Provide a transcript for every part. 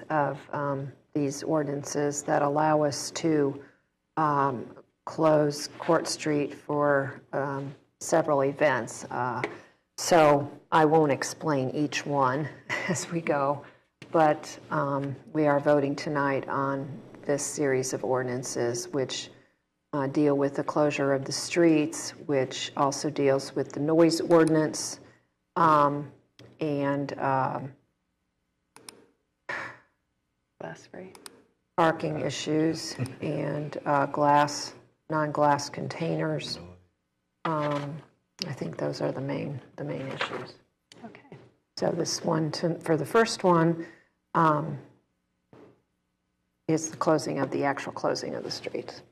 of these ordinances that allow us to close Court Street for several events. So I won't explain each one as we go, but we are voting tonight on this series of ordinances which deal with the closure of the streets, which also deals with the noise ordinance, and parking issues, and non-glass containers. I think those are the main issues. Okay. So this one, for the first one, is the actual closing of the streets.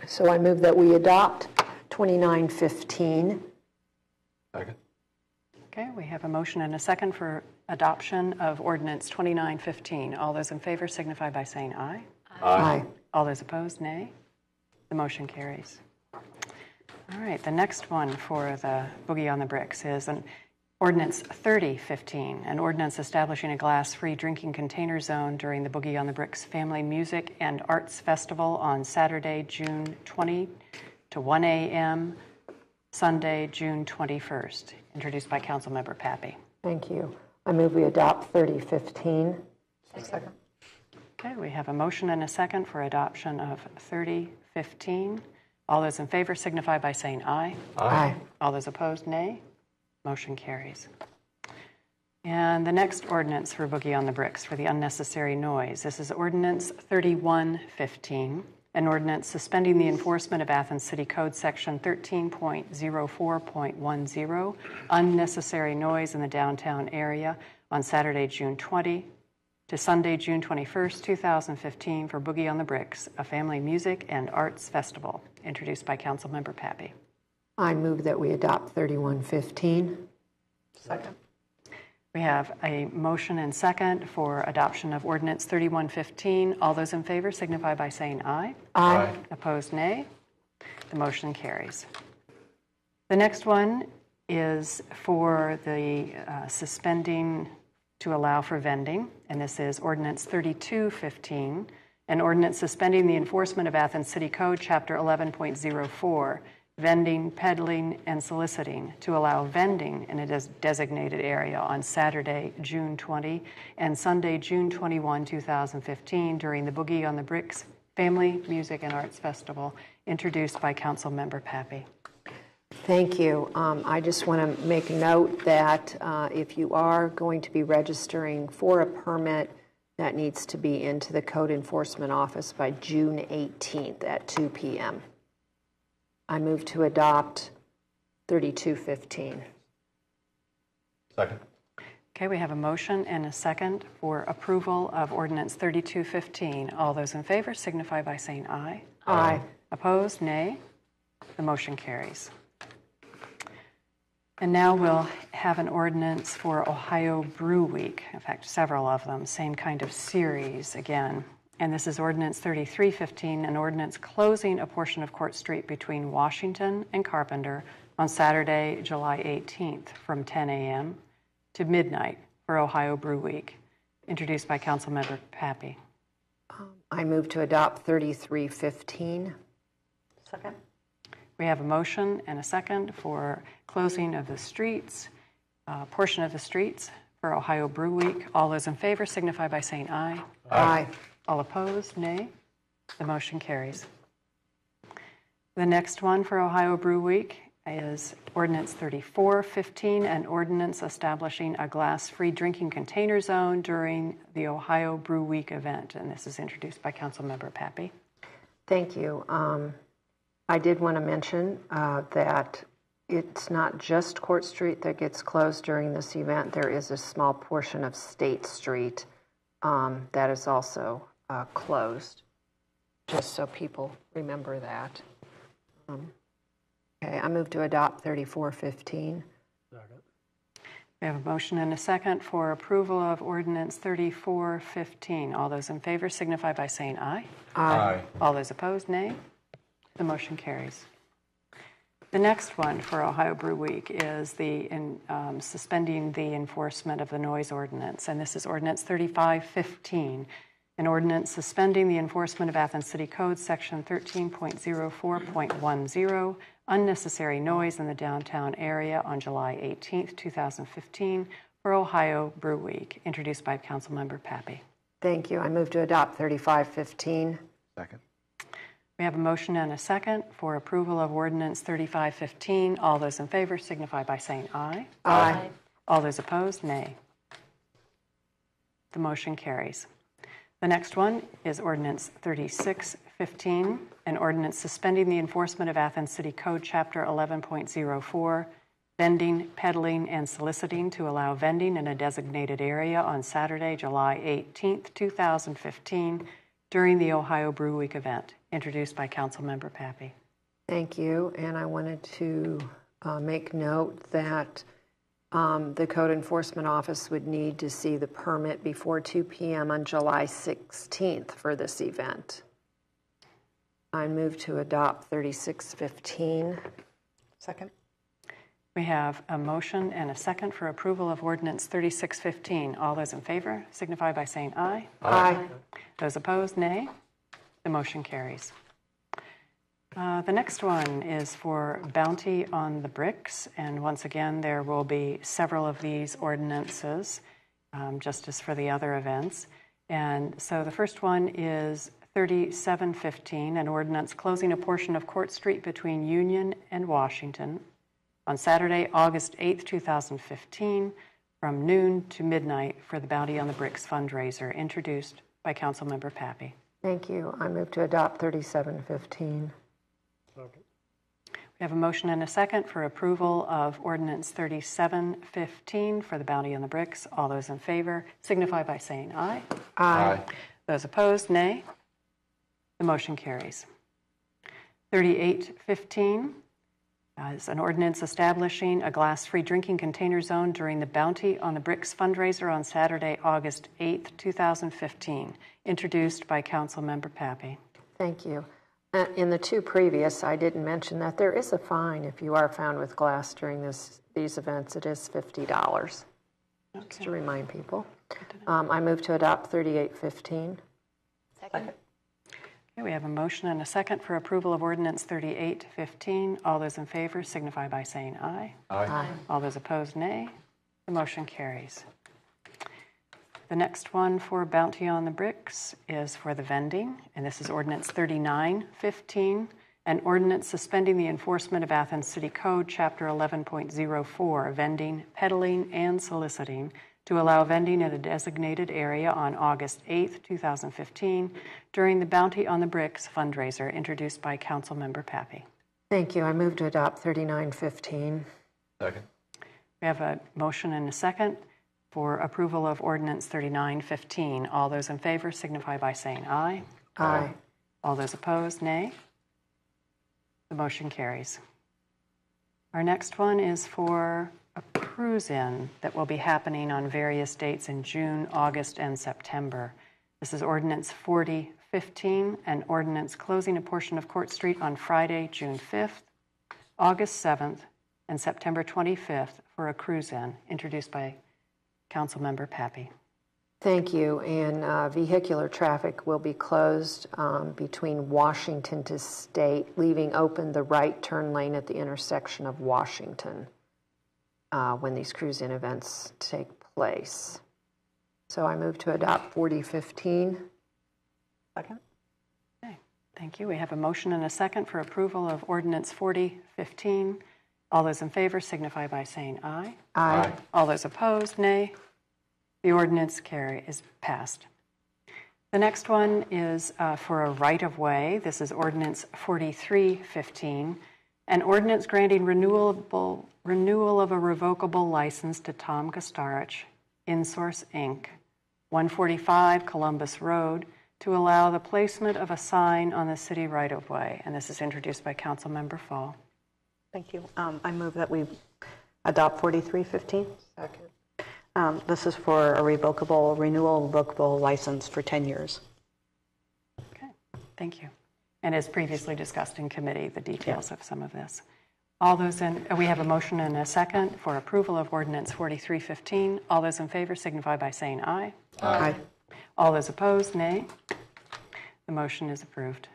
So I move that we adopt 2915. Second. Okay, we have a motion and a second for adoption of ordinance 2915. All those in favor signify by saying aye. Aye. All those opposed, nay. The motion carries. All right, the next one for the Boogie on the Bricks is an ordinance 3015, an ordinance establishing a glass-free drinking container zone during the Boogie on the Bricks Family Music and Arts Festival on Saturday, June 20 to 1 a.m., Sunday, June 21st, introduced by Councilmember Pappy. Thank you. I move we adopt 3015. Second. Okay, we have a motion and a second for adoption of 3015. All those in favor signify by saying aye. Aye. All those opposed, nay. Motion carries. And the next ordinance for Boogie on the Bricks for the unnecessary noise. This is ordinance 3115, an ordinance suspending the enforcement of Athens City Code section 13.04.10, unnecessary noise in the downtown area, on Saturday, June 20 to Sunday, June 21st, 2015 for Boogie on the Bricks, a family music and arts festival, introduced by Councilmember Pappy. I move that we adopt 3115. Second. We have a motion and second for adoption of ordinance 3115. All those in favor signify by saying aye. Aye. Opposed, nay. The motion carries. The next one is for the suspending to allow for vending, and this is ordinance 3215, an ordinance suspending the enforcement of Athens City Code Chapter 11.04, vending, peddling, and soliciting to allow vending in a designated area on Saturday, June 20 and Sunday, June 21, 2015 during the Boogie on the Bricks Family Music and Arts Festival, introduced by Councilmember Pappy. Thank you. I just want to make a note that if you are going to be registering for a permit, that needs to be into the Code Enforcement Office by June 18th at 2 p.m. I move to adopt 3215. Second. Okay, we have a motion and a second for approval of ordinance 3215. All those in favor signify by saying aye. Aye. Opposed, nay. The motion carries. And now we'll have an ordinance for Ohio Brew Week. In fact, several of them, same kind of series again. And this is ordinance 3315, an ordinance closing a portion of Court Street between Washington and Carpenter on Saturday, July 18th from 10 a.m. to midnight for Ohio Brew Week, introduced by Councilmember Pappy. I move to adopt 3315. Second. We have a motion and a second for closing of the streets, portion of the streets for Ohio Brew Week. All those in favor signify by saying aye. Aye. All opposed, nay. The motion carries. The next one for Ohio Brew Week is ordinance 3415, an ordinance establishing a glass-free drinking container zone during the Ohio Brew Week event. And this is introduced by Councilmember Pappy. Thank you. I did want to mention that it's not just Court Street that gets closed during this event. There is a small portion of State Street that is also closed, just so people remember that. Okay, I move to adopt 3415. Second. We have a motion and a second for approval of ordinance 3415. All those in favor signify by saying aye. Aye. All those opposed, nay. The motion carries. The next one for Ohio Brew Week is suspending the enforcement of the noise ordinance, and this is Ordinance 3515, an ordinance suspending the enforcement of Athens City Code Section 13.04.10, unnecessary noise in the downtown area on July 18th, 2015, for Ohio Brew Week, introduced by Councilmember Pappy. Thank you. I move to adopt 3515. Second. We have a motion and a second for approval of Ordinance 3515. All those in favor signify by saying aye. Aye. All those opposed, nay. The motion carries. The next one is Ordinance 3615, an ordinance suspending the enforcement of Athens City Code Chapter 11.04, vending, peddling, and soliciting to allow vending in a designated area on Saturday, July 18th, 2015, during the Ohio Brew Week event, introduced by Councilmember Pappy. Thank you. And I wanted to make note that the Code Enforcement Office would need to see the permit before 2 p.m. on July 16th for this event. I move to adopt 3615. Second. We have a motion and a second for approval of Ordinance 3615. All those in favor signify by saying aye. Aye. Those opposed, nay. The motion carries. The next one is for Bounty on the Bricks, and once again there will be several of these ordinances, just as for the other events. And so the first one is 3715, an ordinance closing a portion of Court Street between Union and Washington on Saturday, August 8th, 2015, from noon to midnight for the Bounty on the Bricks fundraiser, introduced by Councilmember Pappy. Thank you. I move to adopt 3715. Second. We have a motion and a second for approval of Ordinance 3715 for the Bounty on the Bricks. All those in favor signify by saying aye. Aye. Those opposed, nay. The motion carries. 3815 is an ordinance establishing a glass-free drinking container zone during the Bounty on the Bricks fundraiser on Saturday, August 8th, 2015, introduced by Councilmember Pappy. Thank you. In the two previous, I didn't mention that there is a fine if you are found with glass during these events. It is $50, just to remind people. I move to adopt 3815. Second. Okay, we have a motion and a second for approval of Ordinance 3815. All those in favor signify by saying aye. Aye. All those opposed, nay. The motion carries. The next one for Bounty on the Bricks is for the vending, and this is Ordinance 3915, an ordinance suspending the enforcement of Athens City Code Chapter 11.04, vending, peddling, and soliciting to allow vending in a designated area on August 8th, 2015, during the Bounty on the Bricks fundraiser, introduced by Councilmember Pappy. Thank you. I move to adopt 3915. Second. We have a motion and a second for approval of Ordinance 3915. All those in favor signify by saying aye. Aye. All those opposed, nay. The motion carries. Our next one is for a cruise-in that will be happening on various dates in June, August, and September. This is Ordinance 4015, an ordinance closing a portion of Court Street on Friday, June 5th, August 7th, and September 25th for a cruise-in, introduced by Councilmember Pappy. Thank you. And vehicular traffic will be closed between Washington to State, leaving open the right turn lane at the intersection of Washington when these cruise-in events take place. So I move to adopt 4015. Second. Okay, thank you. We have a motion and a second for approval of Ordinance 4015. All those in favor signify by saying aye. Aye. All those opposed, nay. The ordinance is passed. The next one is for a right-of-way. This is Ordinance 4315, an ordinance granting renewal of a revocable license to Tom Kostarich, InSource Inc., 145 Columbus Road, to allow the placement of a sign on the city right-of-way. And this is introduced by Councilmember Fall. Thank you. I move that we adopt 4315. Second. This is for a revocable license for 10 years. Okay, thank you. And as previously discussed in committee, the details of some of this. All those in, we have a motion and a second for approval of ordinance 4315. All those in favor signify by saying aye. Aye. All those opposed, nay. The motion is approved.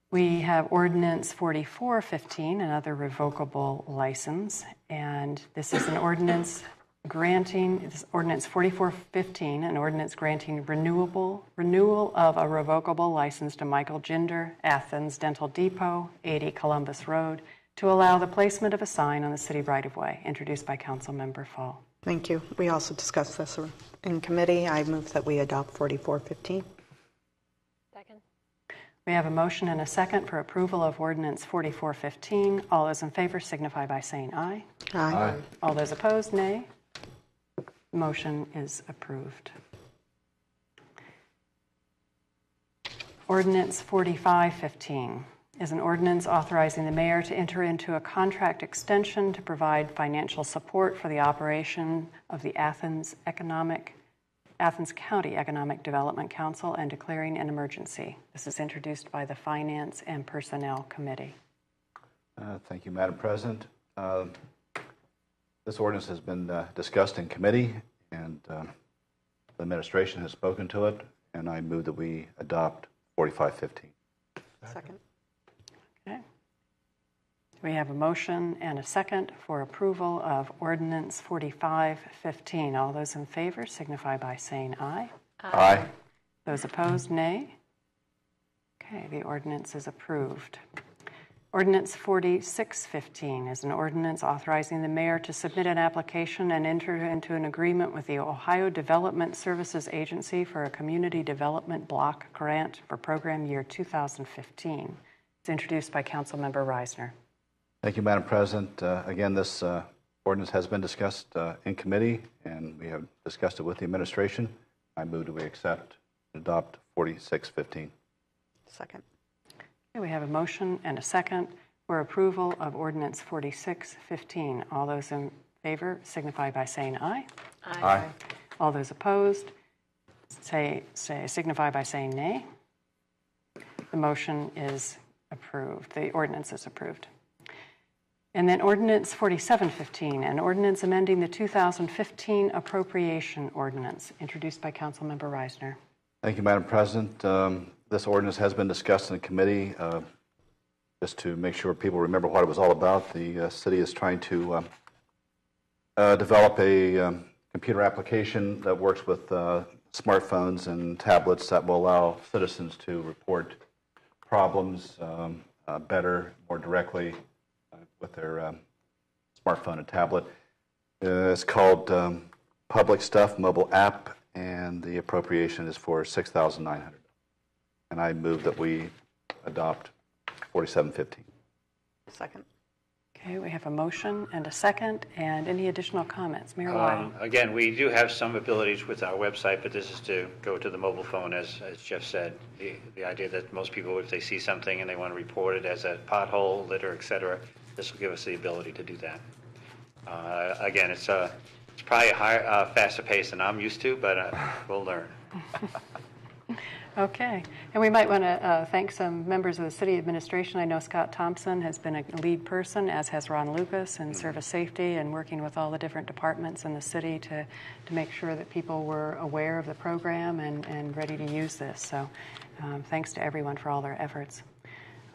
We have ordinance 4415, another revocable license, and this is an ordinance granting, this is ordinance 4415, an ordinance granting renewal of a revocable license to Michael Ginder, Athens Dental Depot, 80 Columbus Road, to allow the placement of a sign on the city right-of-way, introduced by Councilmember Fall. Thank you. We also discussed this in committee. I move that we adopt 4415. Second. We have a motion and a second for approval of ordinance 4415. All those in favor signify by saying aye. Aye. All those opposed, nay. The motion is approved. Ordinance 4515 is an ordinance authorizing the mayor to enter into a contract extension to provide financial support for the operation of the Athens County Economic Development Council and declaring an emergency. This is introduced by the Finance and Personnel Committee. Thank you, Madam President. This ordinance has been discussed in committee, and the administration has spoken to it, and I move that we adopt 4515. Second. Okay. We have a motion and a second for approval of ordinance 4515. All those in favor signify by saying aye. Aye. Those opposed, nay. Okay, the ordinance is approved. Ordinance 4615 is an ordinance authorizing the mayor to submit an application and enter into an agreement with the Ohio Development Services Agency for a community development block grant for program year 2015. It's introduced by Councilmember Reisner. Thank you, Madam President. Again, this ordinance has been discussed in committee, and we have discussed it with the administration. I move that we accept and adopt 4615. Second. Okay, we have a motion and a second for approval of ordinance 4615. All those in favor signify by saying aye. Aye. All those opposed signify by saying nay. The motion is approved. The ordinance is approved. And then ordinance 4715, an ordinance amending the 2015 appropriation ordinance, introduced by Councilmember Reisner. Thank you, Madam President. This ordinance has been discussed in committee. Just to make sure people remember what it was all about, the city is trying to develop a computer application that works with smartphones and tablets that will allow citizens to report problems better, more directly with their smartphone and tablet. It's called Public Stuff Mobile App, and the appropriation is for $6,900. And I move that we adopt 4715. Second. Okay, we have a motion and a second, and any additional comments? Mayor Lyle. Again, we do have some abilities with our website, but this is to go to the mobile phone, as Jeff said. The idea that most people, if they see something and they want to report it as a pothole, litter, et cetera, this will give us the ability to do that. Again, it's probably a faster pace than I'm used to, but we'll learn. Okay, and we might want to thank some members of the city administration. I know Scott Thompson has been a lead person, as has Ron Lucas, in service safety and working with all the different departments in the city to make sure that people were aware of the program and ready to use this. So thanks to everyone for all their efforts.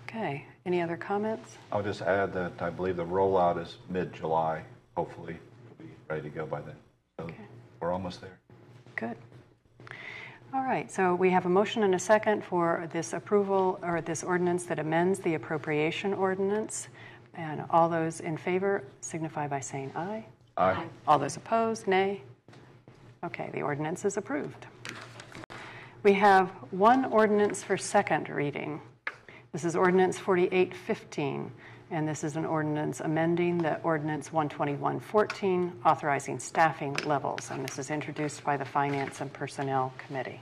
Okay, any other comments? I'll just add that I believe the rollout is mid-July. Hopefully we'll be ready to go by then. So we're almost there. Good. All right, so we have a motion and a second for this approval, or this ordinance that amends the appropriation ordinance. And all those in favor signify by saying aye. Aye. All those opposed, nay. Okay, the ordinance is approved. We have one ordinance for second reading. This is ordinance 4815, and this is an ordinance amending the ordinance 12114, authorizing staffing levels, and this is introduced by the Finance and Personnel Committee.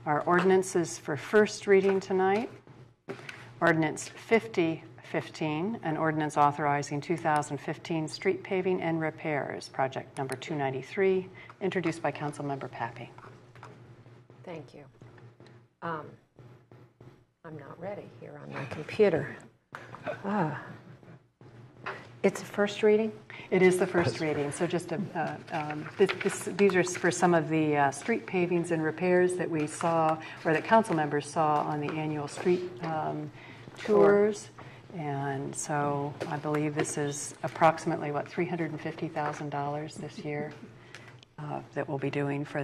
Our ordinances for first reading tonight. Ordinance 5015, an ordinance authorizing 2015 street paving and repairs, project number 293, introduced by Councilmember Pappy. Thank you. I'm not ready here on my computer. It's a first reading? It is the first reading, so just these are for some of the street pavings and repairs that we saw, or that council members saw on the annual street tours. And so I believe this is approximately, what, $350,000 this year that we'll be doing for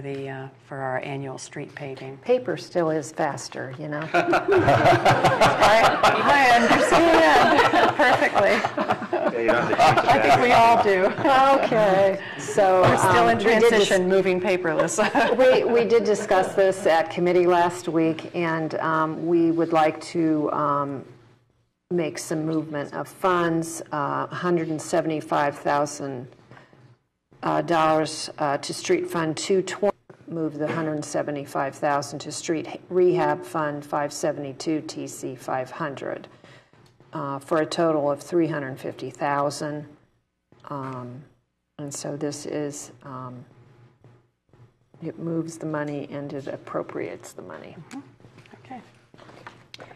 our annual street paving. Paper still is faster, you know? I understand perfectly. Yeah, you don't have to change the I think we all do. Okay. So We're still in we did transition, moving paperless. we did discuss this at committee last week, and we would like to make some movement of funds, $175,000 to Street Fund 220. Move the $175,000 to Street Rehab Fund 572 TC 500 for a total of $350,000. And so this is it moves the money and it appropriates the money. Okay.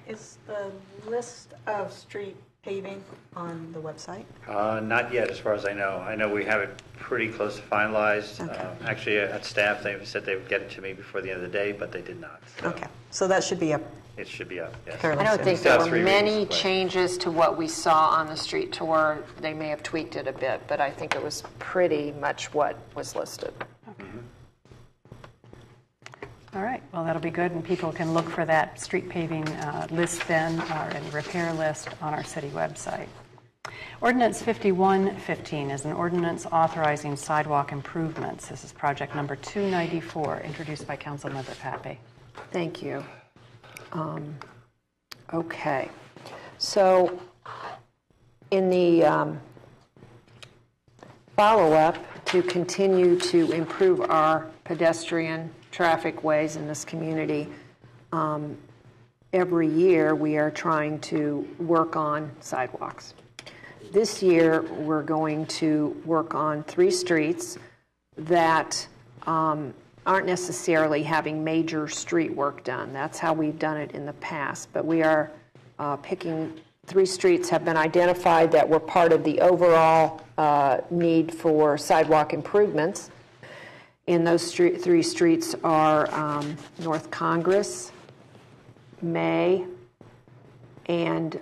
Is the list of street paving on the website? Not yet, as far as I know. I know we have it pretty close to finalized. Okay. Actually, at staff, they said they would get it to me before the end of the day, but they did not. So Okay, so that should be up it should be up, yes. fairly I don't soon. think Still there have were 3 many readings, but- changes to what we saw on the street tour. They may have tweaked it a bit, but I think it was pretty much what was listed. All right, well, that'll be good, and people can look for that street paving list then, and repair list on our city website. Ordinance 5115 is an ordinance authorizing sidewalk improvements. This is project number 294, introduced by Councilmember Pape. Thank you. Okay. So in the follow-up to continue to improve our pedestrian traffic ways in this community, every year we are trying to work on sidewalks. This year we're going to work on 3 streets that aren't necessarily having major street work done. That's how we've done it in the past. But we are picking 3 streets have been identified that were part of the overall need for sidewalk improvements. And those 3 streets are North Congress, May, and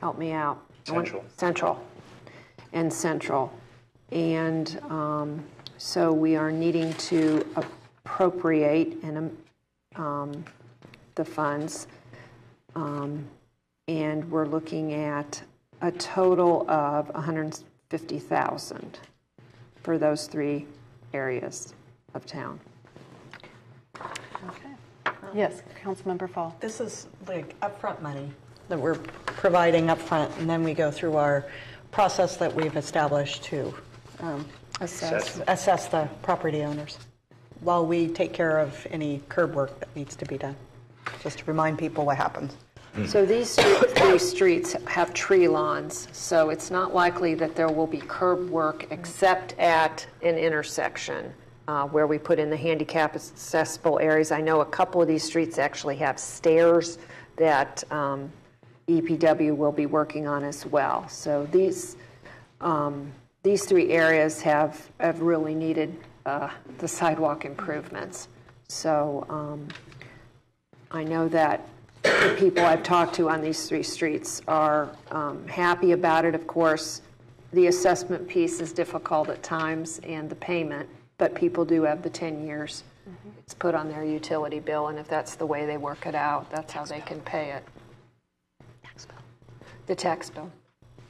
help me out. Central. Central. And so we are needing to appropriate the funds, and we're looking at a total of $150,000 for those 3 areas of town. Okay. Yes, Councilmember Fall. This is like upfront money that we're providing upfront, and then we go through our process that we've established to assess the property owners while we take care of any curb work that needs to be done, just to remind people what happens. So these 3 streets have tree lawns, so it's not likely that there will be curb work except at an intersection where we put in the handicap accessible areas. I know a couple of these streets actually have stairs that EPW will be working on as well. So these 3 areas have really needed the sidewalk improvements. So I know that the people I've talked to on these 3 streets are happy about it. Of course, the assessment piece is difficult at times and the payment, but people do have the 10 years. It's put on their utility bill, and if that's the way they work it out, that's how they can pay it. The tax bill.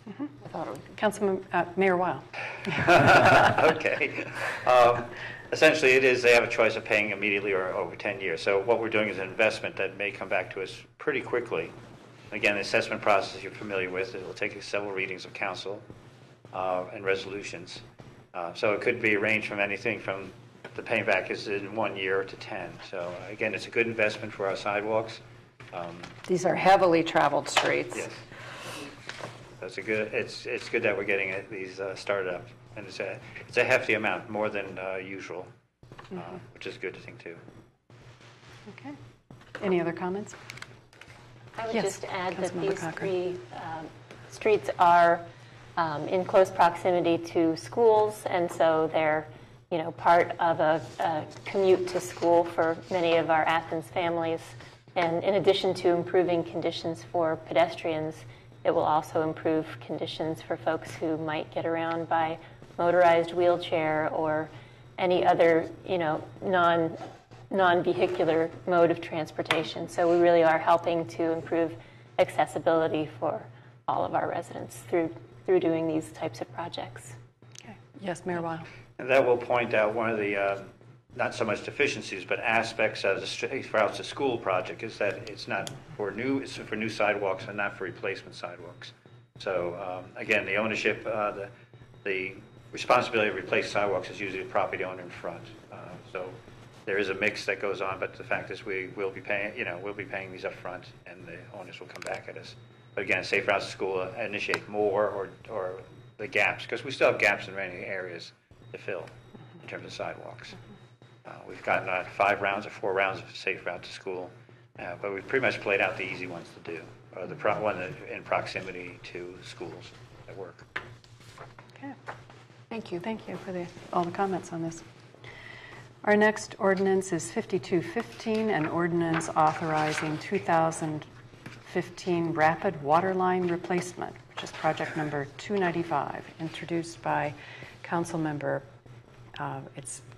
I thought it would. Councilman Mayor Weil. Okay. Essentially, it is they have a choice of paying immediately or over 10 years. So what we're doing is an investment that may come back to us pretty quickly. Again, the assessment process you're familiar with. It will take several readings of council and resolutions. So it could be arranged from anything from the paying back is in 1 year to 10. So again, it's a good investment for our sidewalks. These are heavily traveled streets. Yes. So it's good that we're getting these started up, and it's a hefty amount, more than usual, which is a good thing too. Okay. Any other comments? I would Yes, just add that Councilmember these Cochran. three streets are in close proximity to schools, and so they're, part of a commute to school for many of our Athens families. And in addition to improving conditions for pedestrians, it will also improve conditions for folks who might get around by motorized wheelchair or any other, non-vehicular mode of transportation. So we really are helping to improve accessibility for all of our residents through doing these types of projects. Okay. Yes, Mayor Weil. And that will point out one of the, not so much deficiencies, but aspects of the Safe Routes to School project is that it's not for it's for new sidewalks and not for replacement sidewalks. So again, the ownership, the responsibility to replace sidewalks is usually the property owner in front. So there is a mix that goes on, but the fact is we will be paying, we'll be paying these up front, and the owners will come back at us. But again, Safe Routes to School initiate more or the gaps, because we still have gaps in many areas to fill in terms of sidewalks. We've gotten 4 rounds of Safe Route to School, but we've pretty much played out the easy ones to do, or the one in proximity to schools that work. Okay. Thank you. Thank you for all the comments on this. Our next ordinance is 5215, an ordinance authorizing 2015 rapid waterline replacement, which is project number 295, introduced by Councilmember.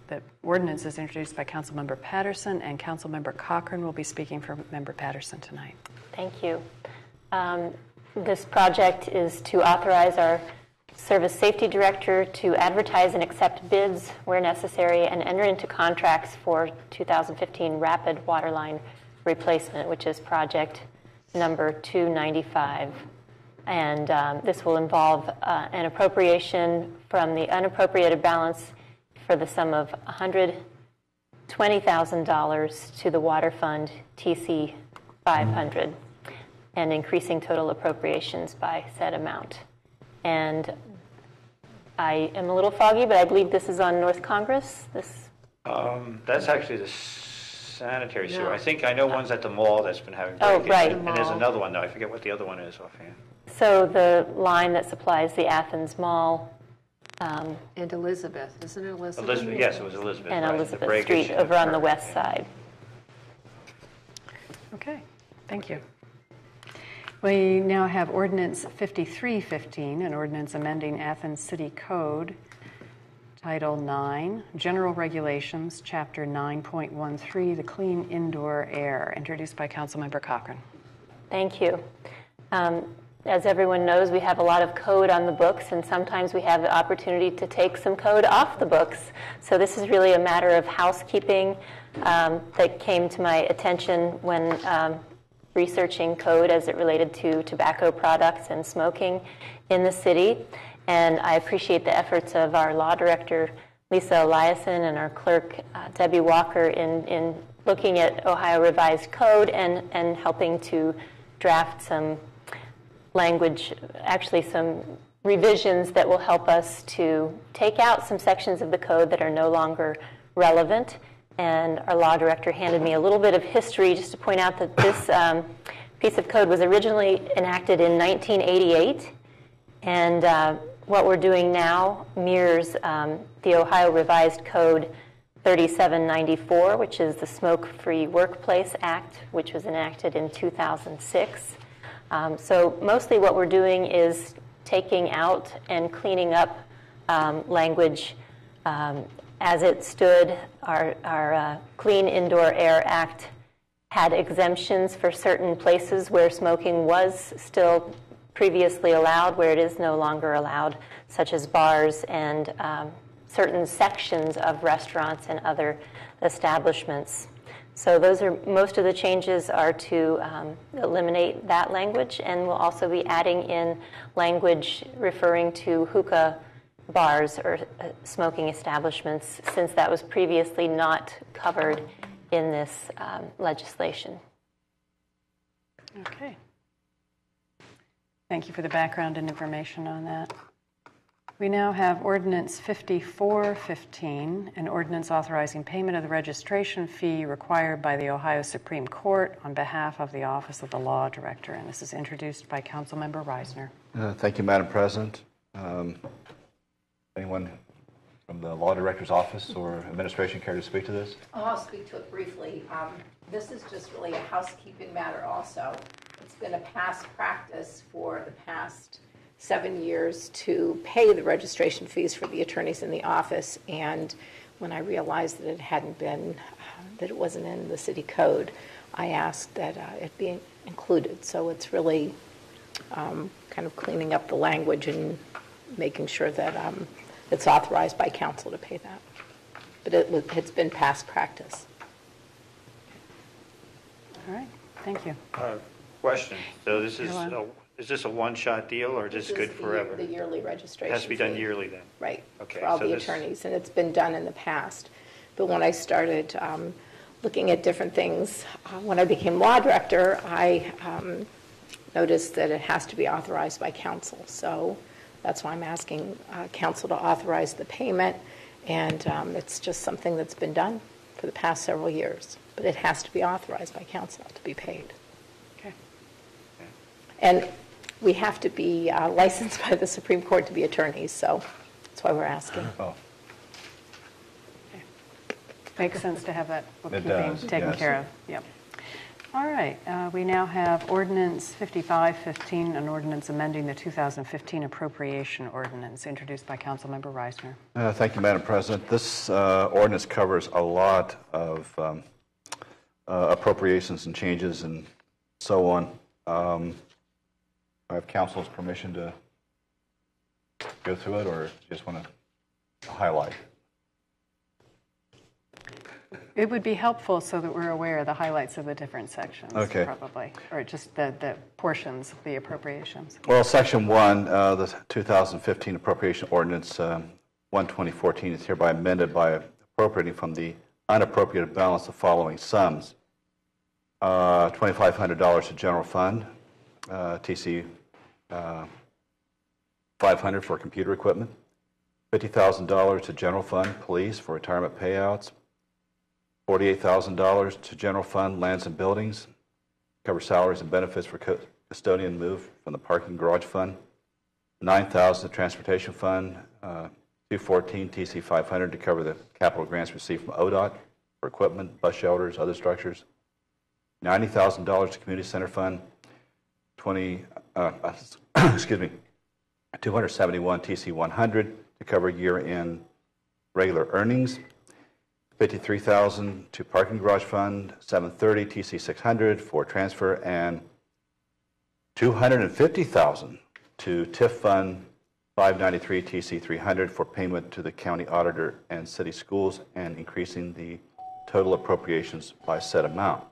The ordinance is introduced by Councilmember Patterson, and Councilmember Cochran will be speaking for Member Patterson tonight. Thank you. This project is to authorize our Service Safety Director to advertise and accept bids where necessary and enter into contracts for 2015 rapid waterline replacement, which is project number 295. And this will involve an appropriation from the unappropriated balance for the sum of $120,000 to the Water Fund TC 500 and increasing total appropriations by said amount. And I am a little foggy, but I believe this is on North Congress. That's actually the sanitary sewer. No. I think I know one's at the mall that's been having Oh, breakage. right. And there's another one, though. I forget what the other one is offhand. So the line that supplies the Athens Mall And Elizabeth, isn't it Elizabeth? Elizabeth, yes, it was Elizabeth. and right. The Elizabeth breakage Street in over on the front, west yeah. side. Okay, thank you. We now have Ordinance 5315, an ordinance amending Athens City Code, Title 9, General Regulations, Chapter 9.13, the Clean Indoor Air, introduced by Councilmember Cochran. Thank you. As everyone knows, we have a lot of code on the books, and sometimes we have the opportunity to take some code off the books. So this is really a matter of housekeeping that came to my attention when researching code as it related to tobacco products and smoking in the city. And I appreciate the efforts of our law director, Lisa Eliason, and our clerk, Debbie Walker, in looking at Ohio Revised Code and helping to draft some language, actually some revisions that will help us to take out some sections of the code that are no longer relevant. And our law director handed me a little bit of history just to point out that this piece of code was originally enacted in 1988. And what we're doing now mirrors the Ohio Revised Code 3794, which is the Smoke-Free Workplace Act, which was enacted in 2006. So mostly what we're doing is taking out and cleaning up language as it stood. Our Clean Indoor Air Act had exemptions for certain places where smoking was still previously allowed, where it is no longer allowed, such as bars and certain sections of restaurants and other establishments. So those are most of the changes are to eliminate that language, and we'll also be adding in language referring to hookah bars or smoking establishments, since that was previously not covered in this legislation. Okay. Thank you for the background and information on that. We now have Ordinance 5415, an ordinance authorizing payment of the registration fee required by the Ohio Supreme Court on behalf of the Office of the Law Director. And this is introduced by Councilmember Reisner. Thank you, Madam President. Anyone from the Law Director's Office or Administration care to speak to this? I'll speak to it briefly. This is just really a housekeeping matter also. It's been a past practice for the past 7 years to pay the registration fees for the attorneys in the office, and when I realized that it hadn't been, that it wasn't in the city code, I asked that it be included. So it's really kind of cleaning up the language and making sure that it's authorized by council to pay that. But it's been past practice. All right, thank you. Question. So this is this a one-shot deal, or is this good forever? The yearly registration It has to be done fee. yearly then? Right, Okay, for all so the this- attorneys, and it's been done in the past. But when I started looking at different things, when I became law director, I noticed that it has to be authorized by council. So that's why I'm asking council to authorize the payment, and it's just something that's been done for the past several years. But it has to be authorized by council to be paid. Okay. And we have to be licensed by the Supreme Court to be attorneys, so that's why we're asking. Oh, Makes sense to have that bookkeeping does, taken yes. care of. Yep. All right, we now have Ordinance 5515, an ordinance amending the 2015 appropriation ordinance, introduced by Councilmember Reisner. Thank you, Madam President. This ordinance covers a lot of appropriations and changes and so on. I have council's permission to go through it, or just want to highlight? It would be helpful so that we're aware of the highlights of the different sections, Okay. probably, or just the portions of the appropriations. Well, Section 1, the 2015 Appropriation Ordinance 1/2014 is hereby amended by appropriating from the unappropriated balance the following sums. $2,500 to general fund, TC 500 for computer equipment, $50,000 to general fund police for retirement payouts, $48,000 to general fund lands and buildings, cover salaries and benefits for custodian move from the parking garage fund, $9,000 to transportation fund, 214 TC 500 to cover the capital grants received from ODOT for equipment, bus shelters, other structures, $90,000 to community center fund, 271 TC 100 to cover year-end regular earnings, $53,000 to parking garage fund, 730 TC 600 for transfer, and $250,000 to TIF fund 593 TC 300 for payment to the county auditor and city schools, and increasing the total appropriations by said amount.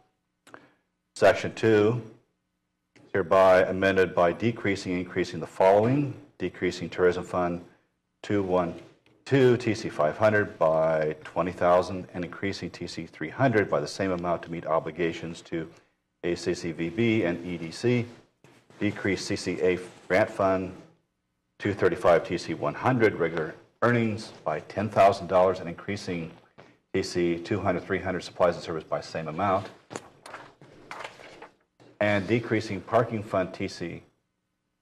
Section 2, hereby amended by decreasing and increasing the following: decreasing tourism fund 212 TC 500 by $20,000 and increasing TC 300 by the same amount to meet obligations to ACCVB and EDC. Decrease CCA grant fund 235 TC 100 regular earnings by $10,000 and increasing TC 200 300 supplies and service by same amount. And decreasing parking fund TC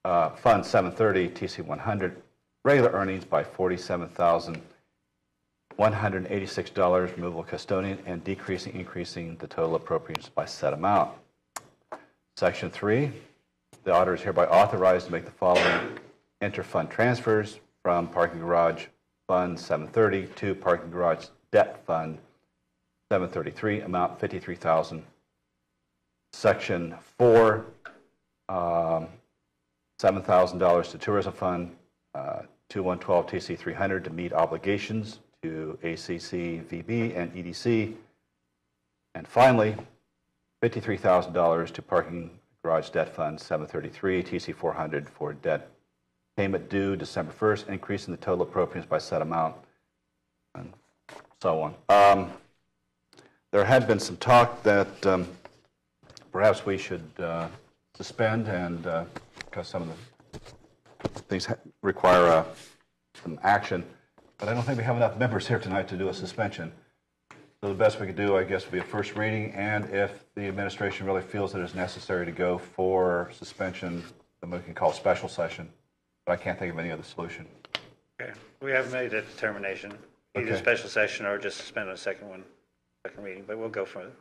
fund 730 TC 100 regular earnings by $47,186 removal custodian, and increasing the total appropriations by said amount. Section 3, the auditor is hereby authorized to make the following inter-fund transfers from parking garage fund 730 to parking garage debt fund 733, amount $53,000. Section 4, $7,000 to tourism fund 2112 TC 300 to meet obligations to ACC, VB, and EDC. And finally, $53,000 to parking garage debt fund 733 TC 400 for debt payment due December 1st, increasing the total appropriations by said amount, and so on. There had been some talk that perhaps we should suspend, and because some of the things require some action. But I don't think we have enough members here tonight to do a suspension. So the best we could do, I guess, would be a first reading, and if the administration really feels that it's necessary to go for suspension, then we can call a special session. But I can't think of any other solution. Okay, we haven't made that determination. Either Okay. special session or just suspend on the second reading, but we'll go forward.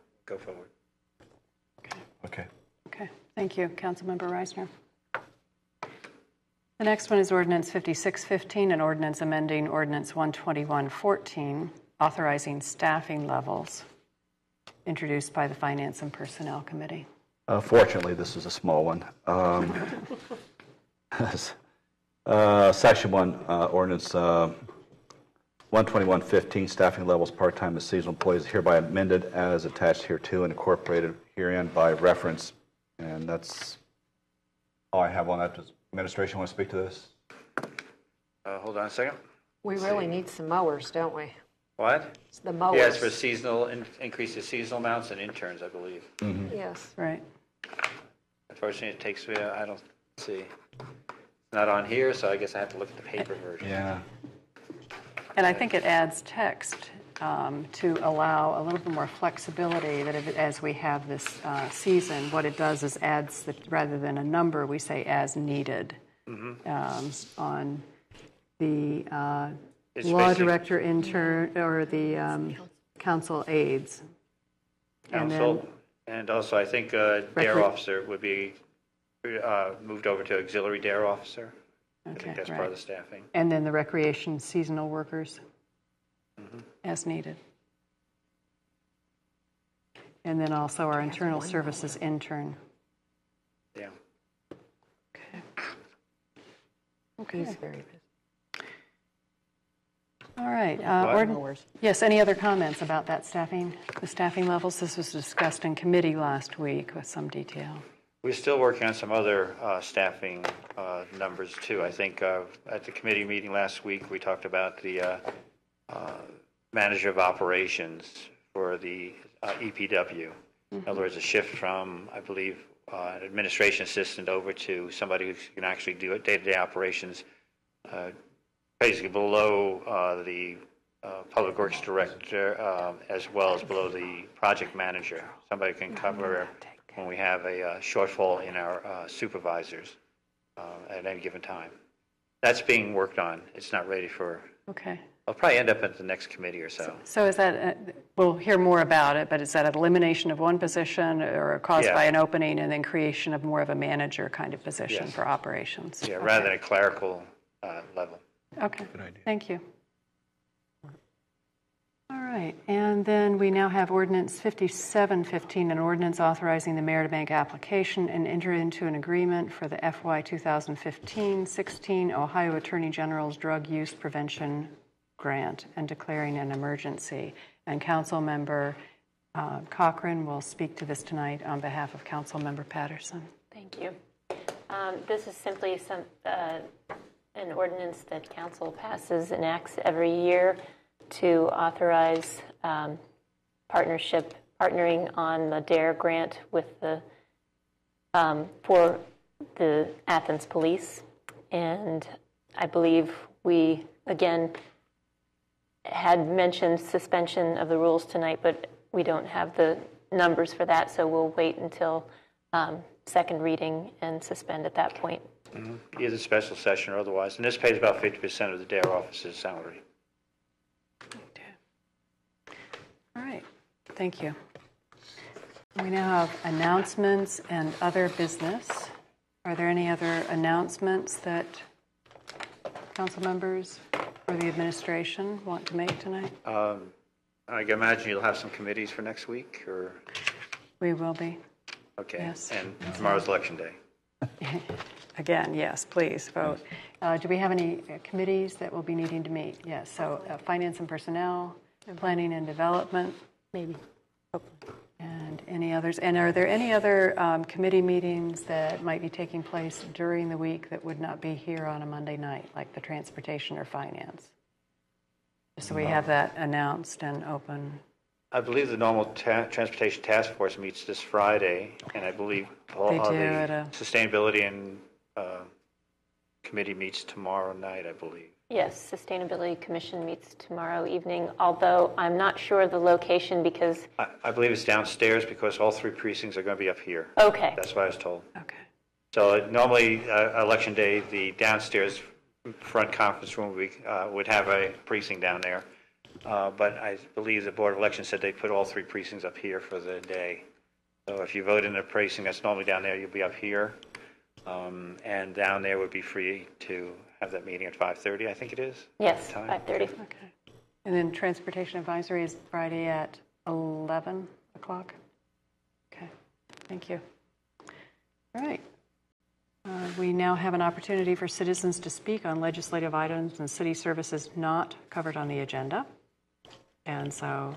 Okay. Okay, thank you. Councilmember Reisner. The next one is Ordinance 5615, an ordinance amending Ordinance 12114, authorizing staffing levels, introduced by the Finance and Personnel Committee. Fortunately, this is a small one. Section 1, Ordinance 12115, staffing levels, part-time and seasonal employees, hereby amended as attached hereto and incorporated herein by reference. And that's all I have on that. Does administration want to speak to this? Hold on a second. We really need some mowers, don't we? What? It's the mowers. Yeah, it's for seasonal, increase the seasonal amounts and interns, I believe. Yes. Right. Unfortunately, it takes me, I don't see. It's not on here, so I guess I have to look at the paper version. Yeah. And I think it adds text to allow a little bit more flexibility that as we have this season, what it does is adds, rather than a number, we say as needed on the law director, intern, or the council aides. Council, and also I think DARE officer would be moved over to auxiliary DARE officer. I think that's part of the staffing. And then the recreation seasonal workers as needed. And then also our internal services intern. Yeah. Okay. He's very busy. All right. Yes, any other comments about that staffing, the staffing levels? This was discussed in committee last week with some detail. We're still working on some other staffing numbers too. I think at the committee meeting last week, we talked about the manager of operations for the EPW. In other words, a shift from, I believe, an administration assistant over to somebody who can actually do day-to-day operations, basically below the public works director, as well as below the project manager. Somebody can cover when we have a shortfall in our supervisors at any given time. That's being worked on. It's not ready for. Okay. I'll probably end up at the next committee or so. So is that, we'll hear more about it, but is that an elimination of one position or caused by an opening and then creation of more of a manager kind of position for operations? Yeah, rather than a clerical level. Okay. Good idea. Thank you. All right. And then we now have Ordinance 5715, an ordinance authorizing the mayor to make application and enter into an agreement for the FY 2015-16 Ohio Attorney General's Drug Use Prevention Grant and declaring an emergency. And Council Member Cochran will speak to this tonight on behalf of Council Member Patterson. Thank you. This is simply an ordinance that Council passes, enacts every year to authorize partnering on the DARE grant with the for the Athens Police. And I believe we, again, had mentioned suspension of the rules tonight, but we don't have the numbers for that, so we'll wait until second reading and suspend at that point. Either special session or otherwise. And this pays about 50% of the DARE officer's salary. All right. Thank you. We now have announcements and other business. Are there any other announcements that council members or the administration want to make tonight? I can imagine you'll have some committees for next week, or? We will be. Okay. Yes. And tomorrow's election day. Again, yes, please vote. Do we have any committees that will be needing to meet? Yes, so Finance and Personnel, Planning and Development. Maybe. And any others? And are there any other committee meetings that might be taking place during the week that would not be here on a Monday night, like the Transportation or Finance? So we have that announced and open. I believe the normal Transportation Task Force meets this Friday, and I believe all They do the Sustainability and Committee meets tomorrow night, I believe. Yes, Sustainability Commission meets tomorrow evening, although I'm not sure of the location because... I believe it's downstairs because all 3 precincts are going to be up here. Okay. That's what I was told. Okay. So normally, Election Day, the downstairs front conference room would have a precinct down there. But I believe the Board of Elections said they put all 3 precincts up here for the day. So if you vote in a precinct that's normally down there, you'll be up here. And down there would be free to have that meeting at 5:30, I think it is? Yes, Time? 5:30. Okay. And then Transportation Advisory is Friday at 11 o'clock? Okay, thank you. All right. We now have an opportunity for citizens to speak on legislative items and city services not covered on the agenda. And so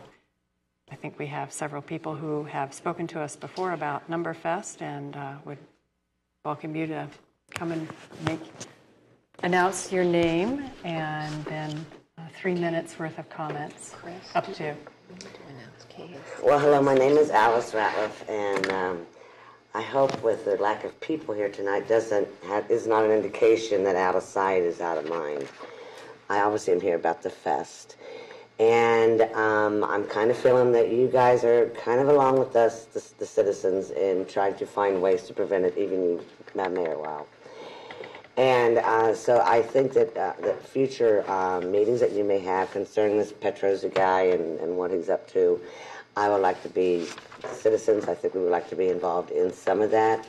I think we have several people who have spoken to us before about Numberfest and would welcome you to come and announce your name and then 3 minutes worth of comments. Up to. Well, hello, my name is Alice Ratliff, and I hope with the lack of people here tonight is not an indication that out of sight is out of mind. I obviously am here about the fest. And I'm kind of feeling that you guys are kind of along with us, the citizens, in trying to find ways to prevent it, even you, Mayor Wow. And so I think that that future meetings that you may have concerning this Petroza guy and what he's up to, I would like to be citizens. I think we would like to be involved in some of that.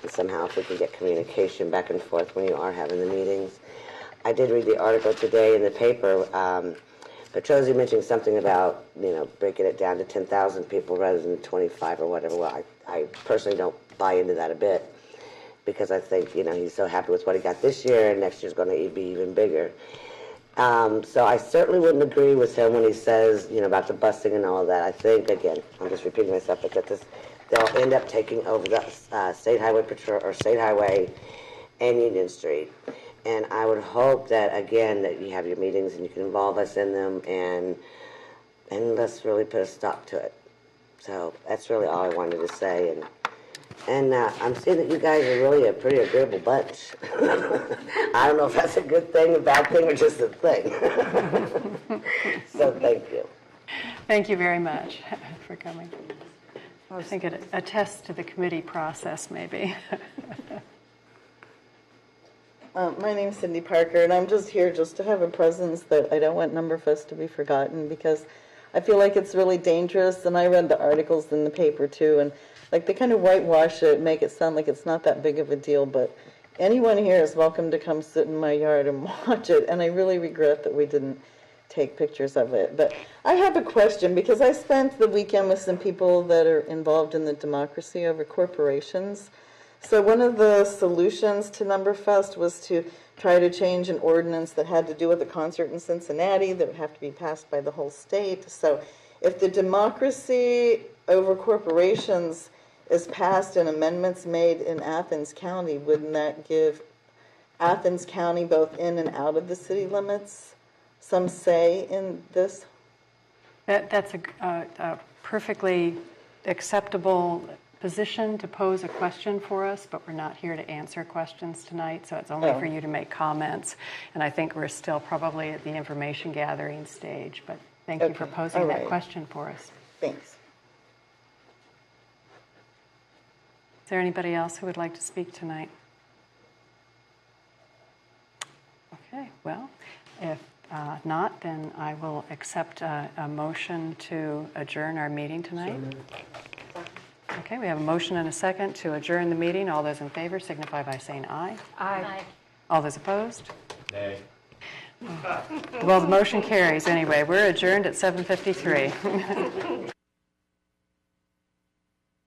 And somehow if we can get communication back and forth when you are having the meetings. I did read the article today in the paper. Petroza mentioned something about, breaking it down to 10,000 people rather than 25 or whatever. Well, I personally don't buy into that a bit. Because I think, he's so happy with what he got this year, and next year's going to be even bigger. So I certainly wouldn't agree with him when he says, about the busing and all of that. I think, again, I'm just repeating myself, but that they'll end up taking over the State Highway Patrol or State Highway and Union Street. And I would hope that, again, that you have your meetings and you can involve us in them, and let's really put a stop to it. So that's really all I wanted to say. And I'm seeing that you guys are really a pretty agreeable bunch. I don't know if that's a good thing, a bad thing, or just a thing. So thank you. Thank you very much for coming. I think it attests to the committee process, maybe. My name's Cindy Parker, and I'm just here just to have a presence that I don't want Numberfest to be forgotten, because I feel like it's really dangerous, and I read the articles in the paper too, and they kind of whitewash it, make it sound like it's not that big of a deal, but anyone here is welcome to come sit in my yard and watch it, and I really regret that we didn't take pictures of it. But I have a question, because I spent the weekend with some people that are involved in the democracy over corporations. So one of the solutions to Numberfest was to try to change an ordinance that had to do with a concert in Cincinnati that would have to be passed by the whole state. So if the democracy over corporations is passed and amendments made in Athens County, wouldn't that give Athens County, both in and out of the city limits, some say in this? That's a perfectly acceptable position to pose a question for us, but we're not here to answer questions tonight, so it's only for you to make comments. And I think we're still probably at the information gathering stage, but thank you for posing that question for us. Thanks. Is there anybody else who would like to speak tonight? Okay, well, if not, then I will accept a motion to adjourn our meeting tonight. Okay, we have a motion and a second to adjourn the meeting. All those in favor signify by saying aye. Aye. All those opposed? Nay. Well, the motion carries anyway. We're adjourned at 7:53.